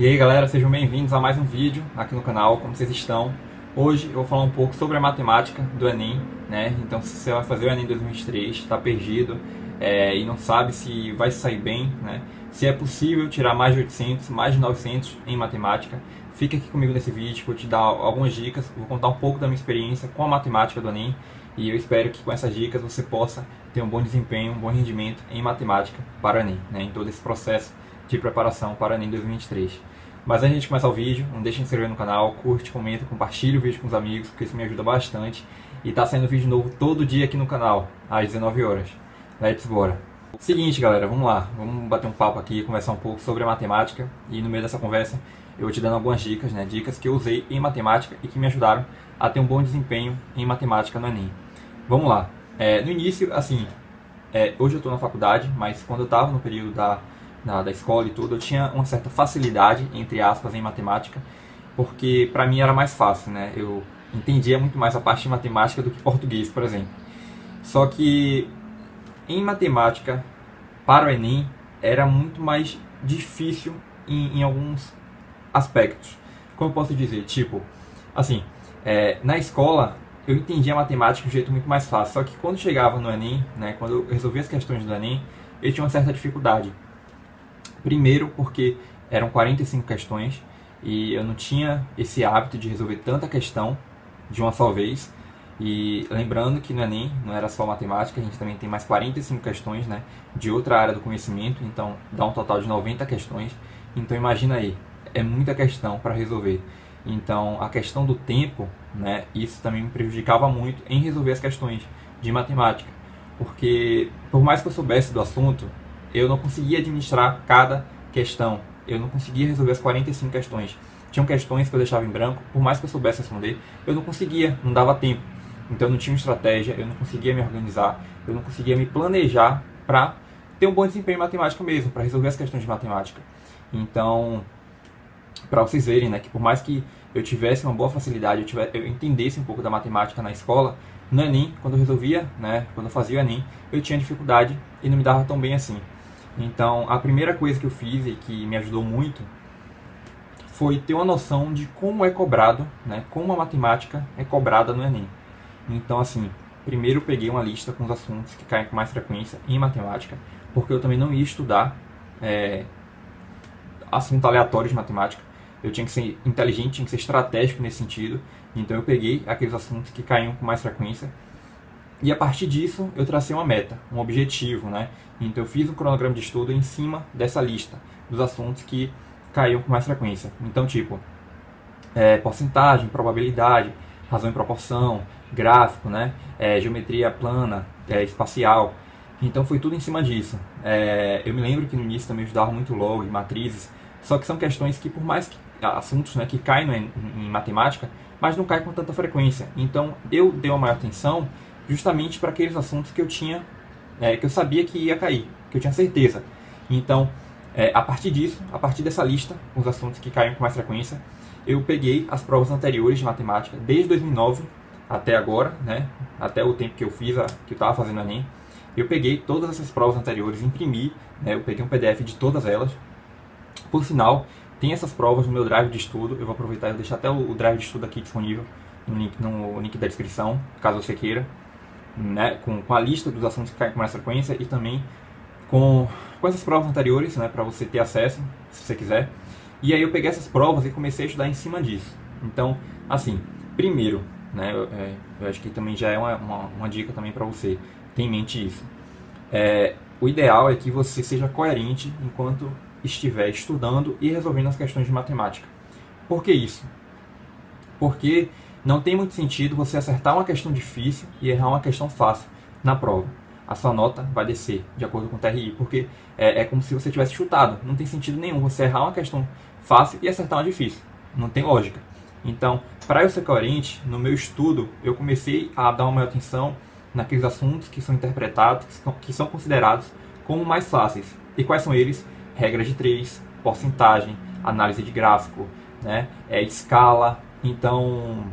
E aí galera, sejam bem-vindos a mais um vídeo aqui no canal, como vocês estão? Hoje eu vou falar um pouco sobre a matemática do Enem, né? Então se você vai fazer o Enem 2023, está perdido e não sabe se vai sair bem, né? Se é possível tirar mais de 800, mais de 900 em matemática, fica aqui comigo nesse vídeo, vou te dar algumas dicas, vou contar um pouco da minha experiência com a matemática do Enem e eu espero que com essas dicas você possa ter um bom desempenho, um bom rendimento em matemática para o Enem, né? Em todo esse processo de preparação para o Enem 2023. Mas antes de começar o vídeo, não deixe de se inscrever no canal, curte, comenta, compartilhe o vídeo com os amigos, porque isso me ajuda bastante. E tá saindo vídeo novo todo dia aqui no canal, às 19 horas. Let's bora! Seguinte galera, vamos lá, vamos bater um papo aqui, conversar um pouco sobre a matemática. E no meio dessa conversa eu vou te dando algumas dicas, né? Dicas que eu usei em matemática e que me ajudaram a ter um bom desempenho em matemática no Enem. Vamos lá, no início, assim, hoje eu estou na faculdade, mas quando eu estava no período da escola e tudo, eu tinha uma certa facilidade, entre aspas, em matemática, porque para mim era mais fácil, né? Eu entendia muito mais a parte de matemática do que português, por exemplo. Só que em matemática, para o Enem, era muito mais difícil em alguns aspectos. Como eu posso dizer? Tipo, assim, na escola eu entendia a matemática de um jeito muito mais fácil, só que quando chegava no Enem, né, quando eu resolvia as questões do Enem, eu tinha uma certa dificuldade. Primeiro porque eram 45 questões e eu não tinha esse hábito de resolver tanta questão de uma só vez. E lembrando que no Enem não era só matemática, a gente também tem mais 45 questões, né, de outra área do conhecimento, então dá um total de 90 questões. Então imagina aí, é muita questão para resolver. Então a questão do tempo, né, isso também me prejudicava muito em resolver as questões de matemática. Porque por mais que eu soubesse do assunto, eu não conseguia administrar cada questão. Eu não conseguia resolver as 45 questões. Tinham questões que eu deixava em branco, por mais que eu soubesse responder, eu não conseguia, não dava tempo. Então eu não tinha uma estratégia, eu não conseguia me organizar, eu não conseguia me planejar para ter um bom desempenho em matemática mesmo, para resolver as questões de matemática. Então, para vocês verem, né, que por mais que eu tivesse uma boa facilidade, eu entendesse um pouco da matemática na escola, no Enem, quando eu resolvia, né, quando eu fazia o Enem, eu tinha dificuldade e não me dava tão bem assim. Então, a primeira coisa que eu fiz e que me ajudou muito foi ter uma noção de como é cobrado, né, como a matemática é cobrada no Enem. Então, assim, primeiro eu peguei uma lista com os assuntos que caem com mais frequência em matemática, porque eu também não ia estudar assunto aleatório de matemática. Eu tinha que ser inteligente, tinha que ser estratégico nesse sentido. Então eu peguei aqueles assuntos que caíam com mais frequência e a partir disso eu tracei uma meta, um objetivo, né? Então eu fiz um cronograma de estudo em cima dessa lista dos assuntos que caíam com mais frequência. Então tipo, porcentagem, probabilidade, razão e proporção, gráfico, né? Geometria plana, espacial. Então foi tudo em cima disso. Eu me lembro que no início também eu estudava muito log, matrizes, só que são questões que por mais que assuntos, né, que caem em matemática, mas não caem com tanta frequência. Então eu dei uma maior atenção justamente para aqueles assuntos que eu tinha, que eu sabia que ia cair, que eu tinha certeza. Então, a partir disso, a partir dessa lista, os assuntos que caem com mais frequência, eu peguei as provas anteriores de matemática, desde 2009 até agora, né, até o tempo que eu fiz, que eu estava fazendo o Enem. Eu peguei todas essas provas anteriores, imprimi, né, eu peguei um PDF de todas elas. Por sinal, tem essas provas no meu drive de estudo, eu vou aproveitar e deixar até o drive de estudo aqui disponível no link da descrição, caso você queira, né, com a lista dos assuntos que caem com mais frequência e também com essas provas anteriores, né, para você ter acesso, se você quiser. E aí eu peguei essas provas e comecei a estudar em cima disso. Então, assim, primeiro, né, eu acho que também já é uma dica também para você, ter em mente isso. O ideal é que você seja coerente enquanto estiver estudando e resolvendo as questões de matemática. Por que isso? Porque não tem muito sentido você acertar uma questão difícil e errar uma questão fácil na prova. A sua nota vai descer, de acordo com o TRI, porque é como se você tivesse chutado. Não tem sentido nenhum você errar uma questão fácil e acertar uma difícil. Não tem lógica. Então, para eu ser coerente, no meu estudo, eu comecei a dar uma maior atenção naqueles assuntos que são interpretados, que são considerados como mais fáceis. E quais são eles? Regras de 3, porcentagem, análise de gráfico, né? Escala. Então,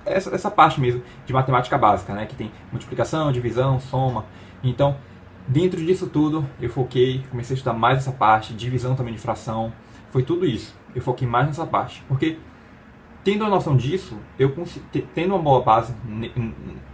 essa parte mesmo de matemática básica, né? Que tem multiplicação, divisão, soma. Então, dentro disso tudo, eu foquei, comecei a estudar mais essa parte, divisão também de fração, foi tudo isso. Eu foquei mais nessa parte, porque tendo a noção disso, tendo uma boa base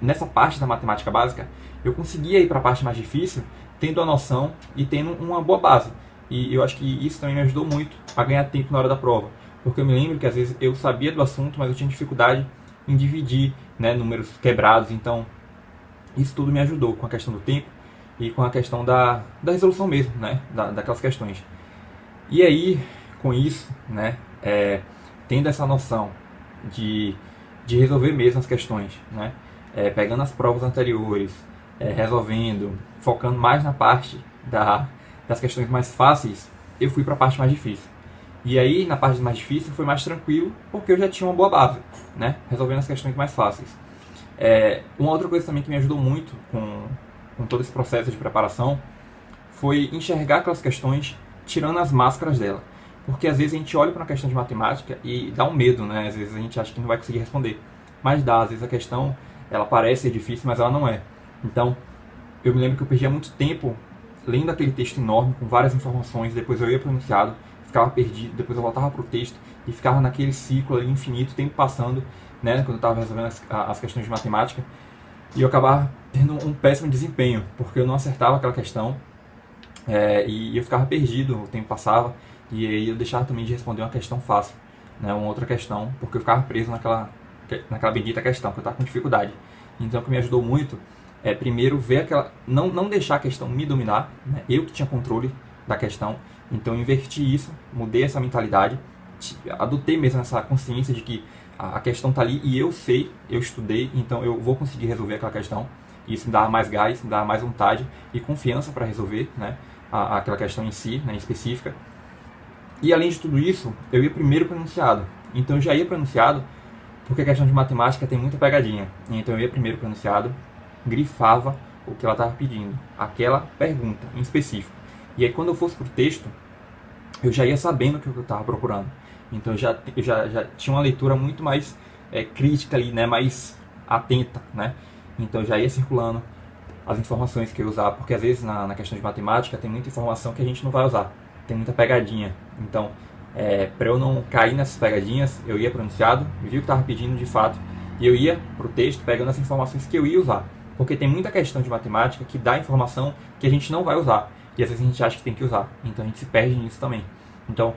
nessa parte da matemática básica, eu conseguia ir para a parte mais difícil, tendo a noção e tendo uma boa base. E eu acho que isso também me ajudou muito a ganhar tempo na hora da prova, porque eu me lembro que às vezes eu sabia do assunto, mas eu tinha dificuldade em dividir, né, números quebrados. Então isso tudo me ajudou com a questão do tempo e com a questão da resolução mesmo, né, daquelas questões. E aí, com isso, né, tendo essa noção de resolver mesmo as questões, né, pegando as provas anteriores, resolvendo, focando mais na parte das questões mais fáceis, eu fui para a parte mais difícil. E aí, na parte mais difícil, foi mais tranquilo, porque eu já tinha uma boa base, né, resolvendo as questões mais fáceis. Uma outra coisa também que me ajudou muito com todo esse processo de preparação foi enxergar aquelas questões tirando as máscaras dela. Porque às vezes a gente olha para uma questão de matemática e dá um medo, né? Às vezes a gente acha que não vai conseguir responder. Mas dá, às vezes a questão, ela parece ser difícil, mas ela não é. Então, eu me lembro que eu perdia muito tempo lendo aquele texto enorme, com várias informações, depois eu ia para o enunciado, ficava perdido, depois eu voltava para o texto e ficava naquele ciclo ali infinito, tempo passando, né? Quando eu estava resolvendo as questões de matemática. E eu acabava tendo um péssimo desempenho, porque eu não acertava aquela questão, e eu ficava perdido, o tempo passava, e aí eu deixava também de responder uma questão fácil, né, uma outra questão, porque eu ficava preso naquela bendita questão, que eu estava com dificuldade. Então o que me ajudou muito é primeiro ver não deixar a questão me dominar, né, eu que tinha controle da questão. Então eu inverti isso, mudei essa mentalidade, adotei mesmo essa consciência de que a questão está ali e eu sei, eu estudei, então eu vou conseguir resolver aquela questão. Isso me dava mais gás, me dava mais vontade e confiança para resolver, né, aquela questão em si, né, específica. E além de tudo isso, eu ia primeiro para o enunciado. Então eu já ia para o enunciado, porque a questão de matemática tem muita pegadinha. Então eu ia primeiro para o enunciado, grifava o que ela estava pedindo, aquela pergunta em específico. E aí quando eu fosse para o texto, eu já ia sabendo o que eu estava procurando. Então eu já tinha uma leitura muito mais crítica ali, né, mais atenta, né? Então eu já ia circulando as informações que eu ia usar, porque às vezes na questão de matemática tem muita informação que a gente não vai usar, tem muita pegadinha. Então, para eu não cair nessas pegadinhas, eu ia para o enunciado, vi o que estava pedindo de fato, e eu ia para o texto pegando as informações que eu ia usar. Porque tem muita questão de matemática que dá informação que a gente não vai usar, e às vezes a gente acha que tem que usar, então a gente se perde nisso também. Então,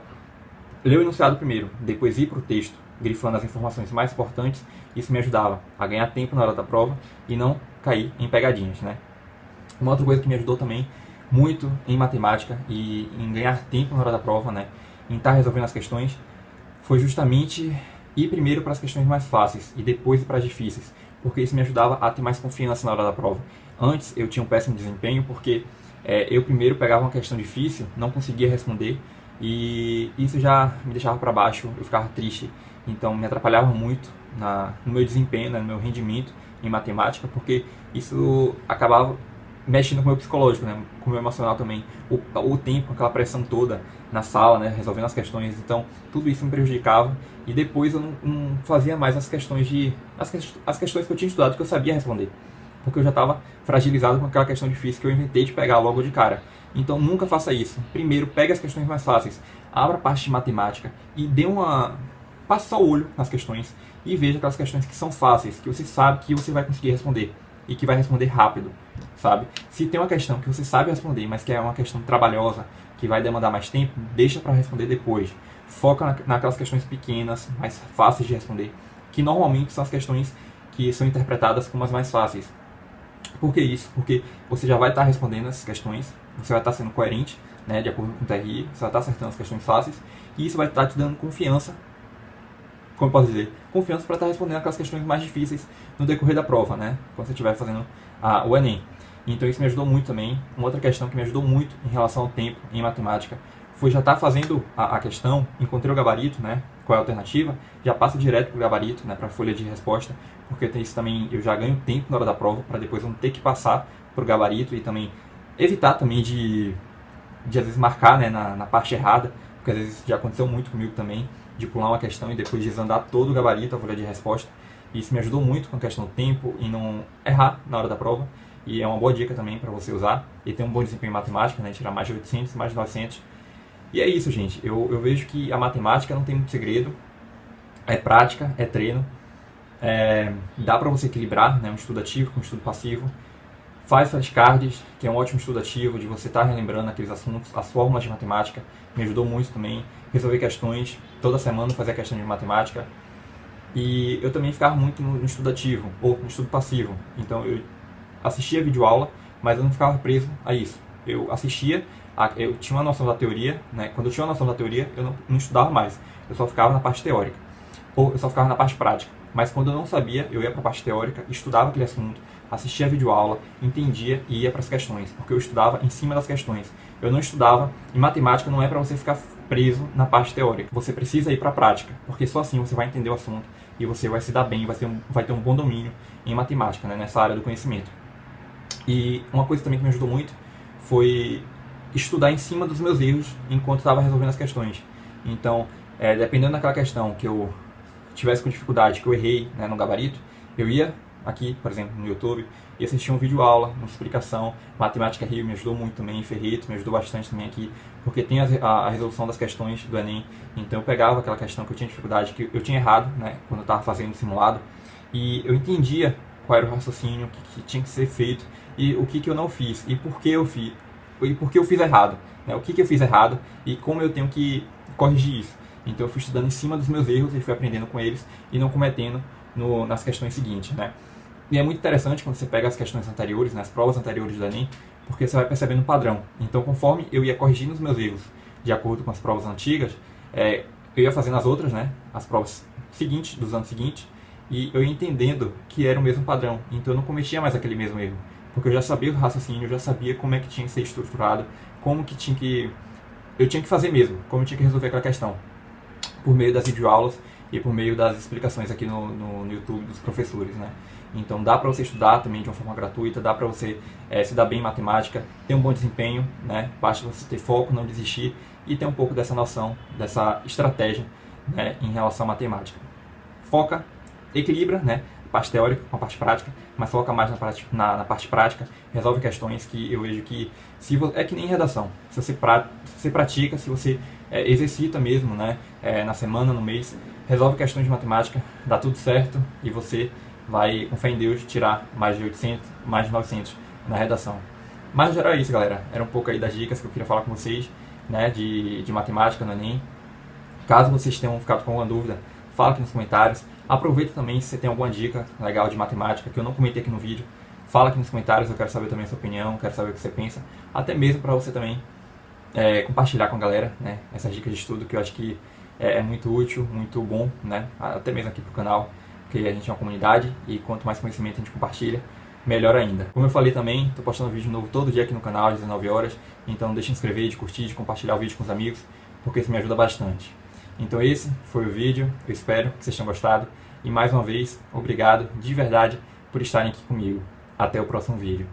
ler o enunciado primeiro, depois ir para o texto, grifando as informações mais importantes, isso me ajudava a ganhar tempo na hora da prova e não cair em pegadinhas, né? Uma outra coisa que me ajudou também muito em matemática e em ganhar tempo na hora da prova, né, em estar resolvendo as questões, foi justamente ir primeiro para as questões mais fáceis e depois ir para as difíceis, porque isso me ajudava a ter mais confiança na hora da prova. Antes eu tinha um péssimo desempenho porque eu primeiro pegava uma questão difícil, não conseguia responder e isso já me deixava para baixo, eu ficava triste, então me atrapalhava muito no meu desempenho, né, no meu rendimento em matemática, porque isso acabava mexendo com o meu psicológico, né, com o meu emocional também, o tempo, aquela pressão toda na sala, né, resolvendo as questões, então tudo isso me prejudicava e depois eu não fazia mais as questões que eu tinha estudado, que eu sabia responder, porque eu já estava fragilizado com aquela questão difícil que eu inventei de pegar logo de cara. Então nunca faça isso. Primeiro pegue as questões mais fáceis, abra a parte de matemática e passe só o olho nas questões e veja aquelas questões que são fáceis, que você sabe que você vai conseguir responder e que vai responder rápido, sabe? Se tem uma questão que você sabe responder, mas que é uma questão trabalhosa, que vai demandar mais tempo, deixa para responder depois. Foca naquelas questões pequenas, mais fáceis de responder, que normalmente são as questões que são interpretadas como as mais fáceis. Por que isso? Porque você já vai estar respondendo essas questões, você vai estar sendo coerente, né, de acordo com o TRI, você vai estar acertando as questões fáceis, e isso vai estar te dando confiança, como eu posso dizer, confiança para estar respondendo aquelas questões mais difíceis no decorrer da prova, né, quando você estiver fazendo o Enem. Então isso me ajudou muito também. Uma outra questão que me ajudou muito em relação ao tempo em matemática foi já estar fazendo a questão, encontrei o gabarito, né, qual é a alternativa, já passa direto para o gabarito, né, para a folha de resposta, porque isso também eu já ganho tempo na hora da prova, para depois não ter que passar para o gabarito e também evitar também de às vezes marcar, né, na parte errada, porque às vezes já aconteceu muito comigo também, de pular uma questão e depois desandar todo o gabarito, a folha de resposta. E isso me ajudou muito com a questão do tempo e não errar na hora da prova. E é uma boa dica também para você usar e ter um bom desempenho em matemática, né, tirar mais de 800, mais de 900. E é isso, gente. Eu vejo que a matemática não tem muito segredo. É prática, é treino. Dá para você equilibrar, né, um estudo ativo com um estudo passivo. Faz flashcards, que é um ótimo estudo ativo de você estar relembrando aqueles assuntos, as fórmulas de matemática. Me ajudou muito também. Resolver questões, toda semana fazer a questão de matemática. E eu também ficava muito no estudo ativo, ou no estudo passivo. Então eu assistia videoaula, mas eu não ficava preso a isso. Eu assistia, eu tinha uma noção da teoria, né? Quando eu tinha uma noção da teoria, eu não estudava mais. Eu só ficava na parte teórica. Ou eu só ficava na parte prática. Mas quando eu não sabia, eu ia para a parte teórica, estudava aquele assunto, assistia a videoaula, entendia e ia para as questões, porque eu estudava em cima das questões. Eu não estudava, e matemática não é para você ficar preso na parte teórica. Você precisa ir para a prática, porque só assim você vai entender o assunto e você vai se dar bem, vai ter um bom domínio em matemática, né, nessa área do conhecimento. E uma coisa também que me ajudou muito foi estudar em cima dos meus erros enquanto estava resolvendo as questões. Então, dependendo daquela questão que eu tivesse com dificuldade, que eu errei, né, no gabarito, eu ia aqui, por exemplo, no YouTube, e assistia um vídeo aula, uma explicação. Matemática Rio me ajudou muito também, Ferrito me ajudou bastante também aqui, porque tem a resolução das questões do Enem. Então eu pegava aquela questão que eu tinha dificuldade, que eu tinha errado, né, quando eu estava fazendo o simulado, e eu entendia qual era o raciocínio, que tinha que ser feito, e o que eu não fiz, e por que eu fiz, errado, né, o que eu fiz errado, e como eu tenho que corrigir isso. Então eu fui estudando em cima dos meus erros e fui aprendendo com eles e não cometendo nas questões seguintes, né? E é muito interessante quando você pega as questões anteriores, né, as provas anteriores do Enem, porque você vai percebendo um padrão. Então, conforme eu ia corrigindo os meus erros de acordo com as provas antigas, eu ia fazendo as outras, né, as provas seguintes, dos anos seguintes, e eu ia entendendo que era o mesmo padrão. Então eu não cometia mais aquele mesmo erro, porque eu já sabia o raciocínio, eu já sabia como é que tinha que ser estruturado, eu tinha que fazer mesmo, como eu tinha que resolver aquela questão, por meio das videoaulas e por meio das explicações aqui no YouTube dos professores, né? Então dá para você estudar também de uma forma gratuita, dá para você se dar bem em matemática, ter um bom desempenho, né? Basta você ter foco, não desistir e ter um pouco dessa noção, dessa estratégia, né, em relação à matemática. Foca, equilibra, né, a parte teórica com a parte prática, mas foca mais na parte prática, resolve questões que eu vejo que é que nem redação. Se você pratica, se você exercita mesmo, né, na semana, no mês, resolve questões de matemática, dá tudo certo e você vai, com fé em Deus, tirar mais de 800, mais de 900 na redação. Mas no geral é isso, galera. Era um pouco aí das dicas que eu queria falar com vocês, né, de matemática no Enem. Caso vocês tenham ficado com alguma dúvida, fala aqui nos comentários. Aproveita também se você tem alguma dica legal de matemática que eu não comentei aqui no vídeo. Fala aqui nos comentários, eu quero saber também a sua opinião, quero saber o que você pensa. Até mesmo para você também compartilhar com a galera, né, essas dicas de estudo que eu acho que é muito útil, muito bom, né, até mesmo aqui pro canal, porque a gente é uma comunidade e quanto mais conhecimento a gente compartilha, melhor ainda. Como eu falei também, estou postando vídeo novo todo dia aqui no canal às 19 horas, então não deixe de se inscrever, de curtir, de compartilhar o vídeo com os amigos, porque isso me ajuda bastante. Então esse foi o vídeo, eu espero que vocês tenham gostado e mais uma vez, obrigado de verdade por estarem aqui comigo. Até o próximo vídeo.